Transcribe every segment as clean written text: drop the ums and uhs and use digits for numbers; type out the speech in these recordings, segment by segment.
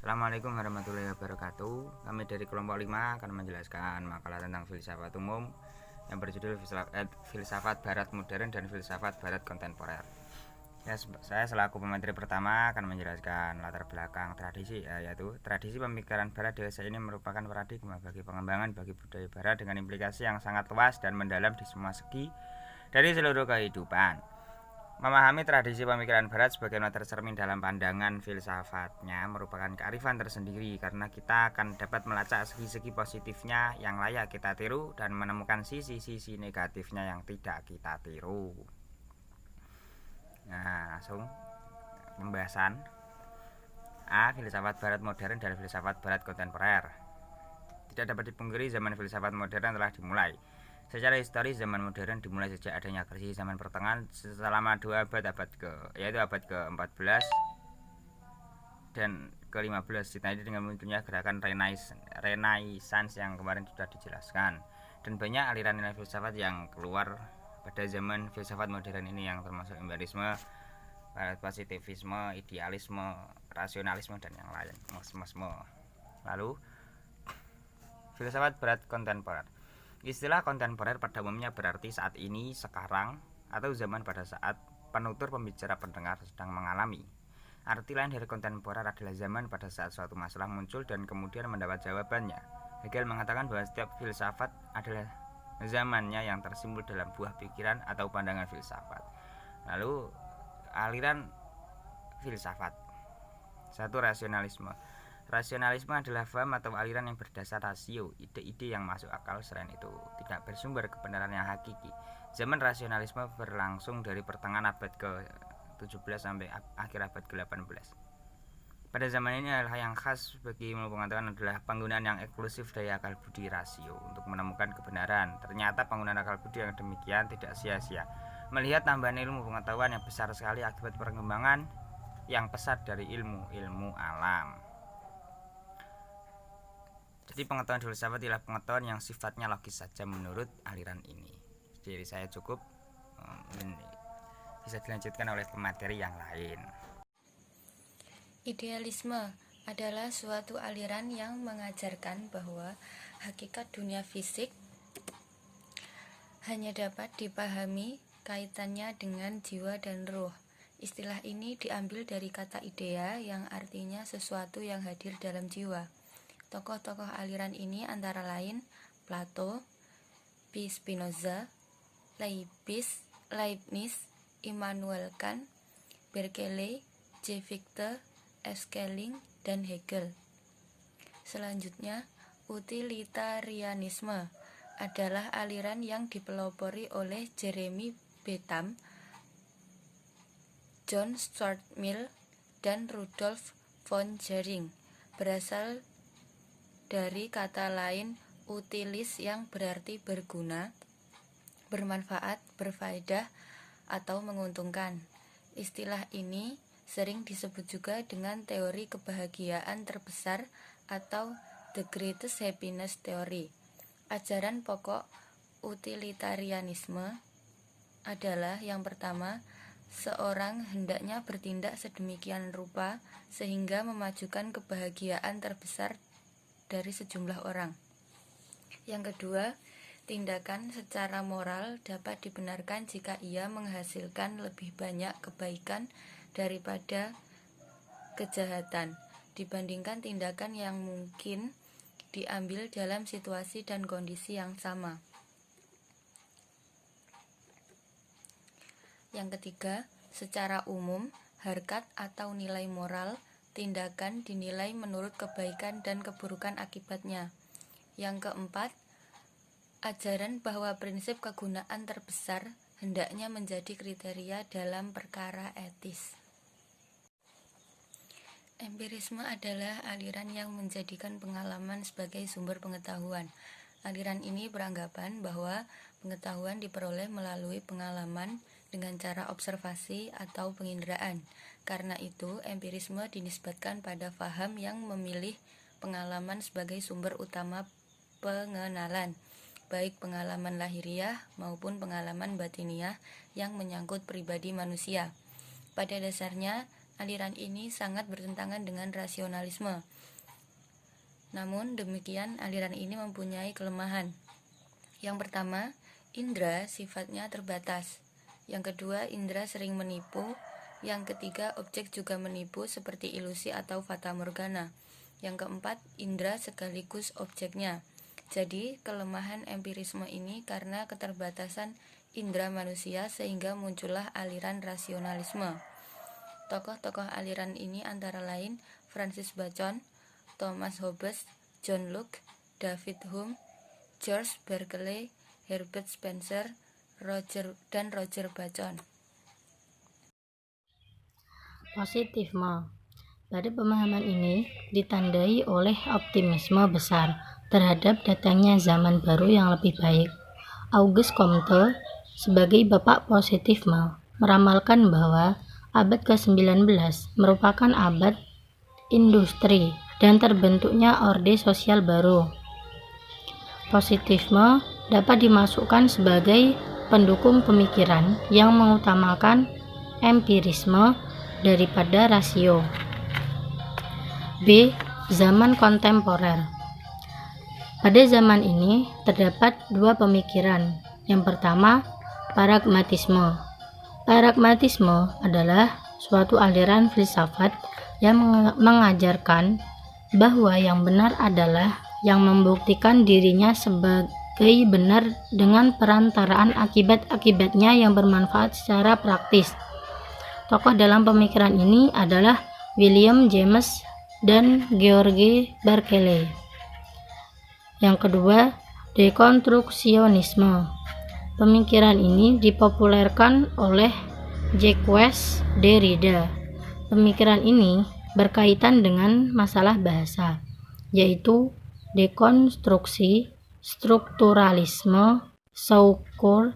Assalamualaikum warahmatullahi wabarakatuh. Kami dari kelompok 5 akan menjelaskan makalah tentang filsafat umum yang berjudul Filsafat Barat Modern dan Filsafat Barat Kontemporer. Saya selaku pemateri pertama akan menjelaskan latar belakang tradisi, yaitu tradisi pemikiran Barat dewasa ini merupakan paradigma bagi pengembangan bagi budaya Barat dengan implikasi yang sangat luas dan mendalam di semua segi dari seluruh kehidupan. Memahami tradisi pemikiran Barat sebagaimana tercermin dalam pandangan filsafatnya merupakan kearifan tersendiri karena kita akan dapat melacak segi-segi positifnya yang layak kita tiru dan menemukan sisi-sisi negatifnya yang tidak kita tiru. Nah, langsung pembahasan. Filsafat Barat modern dan filsafat Barat kontemporer. Tidak dapat dipungkiri zaman filsafat modern telah dimulai. Secara historis, zaman modern dimulai sejak adanya krisis zaman pertengahan selama 2 abad yaitu abad ke-14 dan ke-15, ditandai dengan munculnya gerakan Renaissance yang kemarin sudah dijelaskan, dan banyak aliran nilai filsafat yang keluar pada zaman filsafat modern ini yang termasuk empirisme, positivisme, idealisme, rasionalisme, dan yang lain. Lalu, filsafat Barat kontemporer. Istilah kontemporer pada umumnya berarti saat ini, sekarang, atau zaman pada saat penutur, pembicara, pendengar sedang mengalami. Arti lain dari kontemporer adalah zaman pada saat suatu masalah muncul dan kemudian mendapat jawabannya. Hegel mengatakan bahwa setiap filsafat adalah zamannya yang tersimbol dalam buah pikiran atau pandangan filsafat. Lalu, aliran filsafat. 1. Rasionalisme. Rasionalisme adalah paham atau aliran yang berdasar rasio, ide-ide yang masuk akal, selain itu tidak bersumber kebenaran yang hakiki. Zaman rasionalisme berlangsung dari pertengahan abad ke-17 sampai akhir abad ke-18. Pada zaman ini hal yang khas bagi ilmu pengetahuan adalah penggunaan yang eksklusif daya akal budi rasio untuk menemukan kebenaran. Ternyata penggunaan akal budi yang demikian tidak sia-sia. Melihat tambahan ilmu pengetahuan yang besar sekali akibat perkembangan yang pesat dari ilmu alam. Jadi pengetahuan filsafat adalah pengetahuan yang sifatnya logis saja menurut aliran ini. Jadi saya cukup, bisa dilanjutkan oleh pemateri yang lain. Idealisme adalah suatu aliran yang mengajarkan bahwa hakikat dunia fisik hanya dapat dipahami kaitannya dengan jiwa dan roh. Istilah ini diambil dari kata idea yang artinya sesuatu yang hadir dalam jiwa. Tokoh-tokoh aliran ini antara lain Plato, P. Spinoza, Leibniz, Immanuel Kant, Berkeley, J. Victor, Schelling, dan Hegel. Selanjutnya, utilitarianisme adalah aliran yang dipelopori oleh Jeremy Bentham, John Stuart Mill, dan Rudolf von Jhering. Berasal dari kata lain utilis yang berarti berguna, bermanfaat, berfaedah, atau menguntungkan. Istilah ini sering disebut juga dengan teori kebahagiaan terbesar atau the greatest happiness theory. Ajaran pokok utilitarianisme adalah yang pertama, seorang hendaknya bertindak sedemikian rupa sehingga memajukan kebahagiaan terbesar dari sejumlah orang. Yang kedua, tindakan secara moral dapat dibenarkan jika ia menghasilkan lebih banyak kebaikan daripada kejahatan dibandingkan tindakan yang mungkin diambil dalam situasi dan kondisi yang sama. Yang ketiga, secara umum, harkat atau nilai moral tindakan dinilai menurut kebaikan dan keburukan akibatnya. Yang keempat, ajaran bahwa prinsip kegunaan terbesar hendaknya menjadi kriteria dalam perkara etis. Empirisme adalah aliran yang menjadikan pengalaman sebagai sumber pengetahuan. Aliran ini beranggapan bahwa pengetahuan diperoleh melalui pengalaman dengan cara observasi atau penginderaan. Karena itu, empirisme dinisbatkan pada faham yang memilih pengalaman sebagai sumber utama pengenalan, baik pengalaman lahiriah maupun pengalaman batiniah yang menyangkut pribadi manusia. Pada dasarnya, aliran ini sangat bertentangan dengan rasionalisme. Namun demikian, aliran ini mempunyai kelemahan. Yang pertama, indera sifatnya terbatas. Yang kedua, indera sering menipu. Yang ketiga, objek juga menipu seperti ilusi atau fata morgana. Yang keempat, indera sekaligus objeknya. Jadi, kelemahan empirisme ini karena keterbatasan indera manusia sehingga muncullah aliran rasionalisme. Tokoh-tokoh aliran ini antara lain Francis Bacon, Thomas Hobbes, John Locke, David Hume, George Berkeley, Herbert Spencer, Roger Bacon. Positifisme. Pada pemahaman ini ditandai oleh optimisme besar terhadap datangnya zaman baru yang lebih baik. Auguste Comte sebagai bapak positifisme meramalkan bahwa abad ke-19 merupakan abad industri dan terbentuknya orde sosial baru. Positifisme dapat dimasukkan sebagai pendukung pemikiran yang mengutamakan empirisme daripada rasio. B. Zaman kontemporer. Pada zaman ini terdapat dua pemikiran. Yang pertama, pragmatisme. Pragmatisme adalah suatu aliran filsafat yang mengajarkan bahwa yang benar adalah yang membuktikan dirinya sebagai benar dengan perantaraan akibat-akibatnya yang bermanfaat secara praktis. Tokoh dalam pemikiran ini adalah William James dan George Berkeley. Yang kedua, dekonstruksionisme. Pemikiran ini dipopulerkan oleh Jacques Derrida. Pemikiran ini berkaitan dengan masalah bahasa, yaitu dekonstruksi, strukturalisme, Saussure,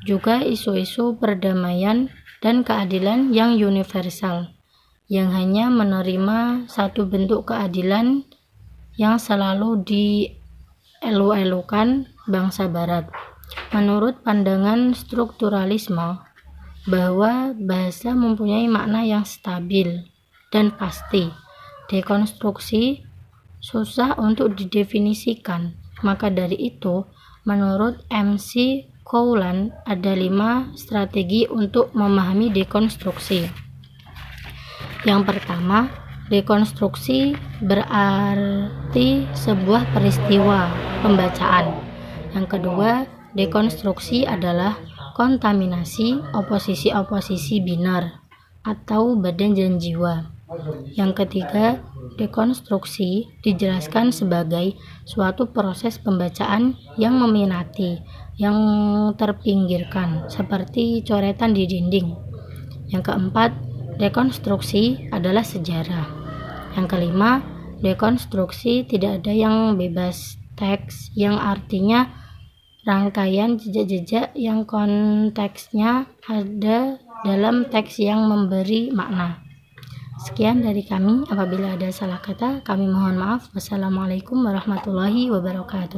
juga isu-isu perdamaian dan keadilan yang universal, yang hanya menerima satu bentuk keadilan yang selalu dielu-elukan bangsa Barat. Menurut pandangan strukturalisme, bahwa bahasa mempunyai makna yang stabil dan pasti. Dekonstruksi susah untuk didefinisikan. Maka dari itu, menurut MC Coulan ada 5 strategi untuk memahami dekonstruksi. Yang pertama, dekonstruksi berarti sebuah peristiwa pembacaan. Yang kedua, dekonstruksi adalah kontaminasi oposisi-oposisi binar atau badan dan jiwa. Yang ketiga, dekonstruksi dijelaskan sebagai suatu proses pembacaan yang meminati, yang terpinggirkan, seperti coretan di dinding. Yang keempat, dekonstruksi adalah sejarah. Yang kelima, dekonstruksi tidak ada yang bebas teks, yang artinya rangkaian jejak-jejak yang konteksnya ada dalam teks yang memberi makna. Sekian dari kami. Apabila ada salah kata, kami mohon maaf. Wassalamualaikum warahmatullahi wabarakatuh.